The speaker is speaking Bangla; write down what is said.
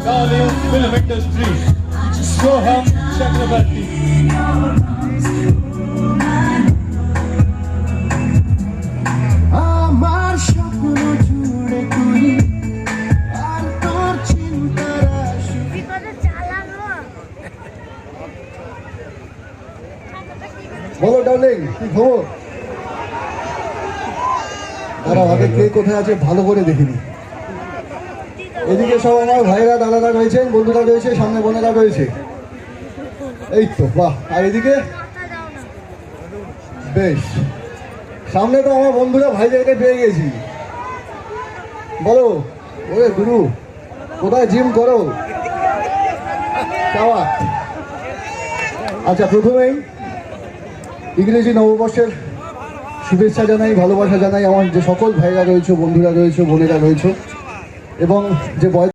Tollywood film industry, Soham Chakrabarti. আমার স্বপ্ন জুড়ে তুই আর তোর চিন্তার বলো ডার্লিং কি খবর? দাঁড়াও, আগে কে কোথায় আছে ভালো করে দেখিনি। এদিকে সব আমার ভাইরা দাদারা রয়েছেন, বন্ধুরা রয়েছে, সামনে বোনেরা রয়েছে। এই তো বাহ। আর এদিকে বেশ, সামনে তো আমার বন্ধুরা ভাইদেরকে পেয়ে গেছি। বলো ওরে গুরু, কোথায় জিম করো? খাওয়া। আচ্ছা, প্রথমেই ইংরেজি নববর্ষের শুভেচ্ছা জানাই, ভালোবাসা জানাই আমার যে সকল ভাইরা রয়েছে, বন্ধুরা রয়েছে, বোনেরা রয়েছে এবং যে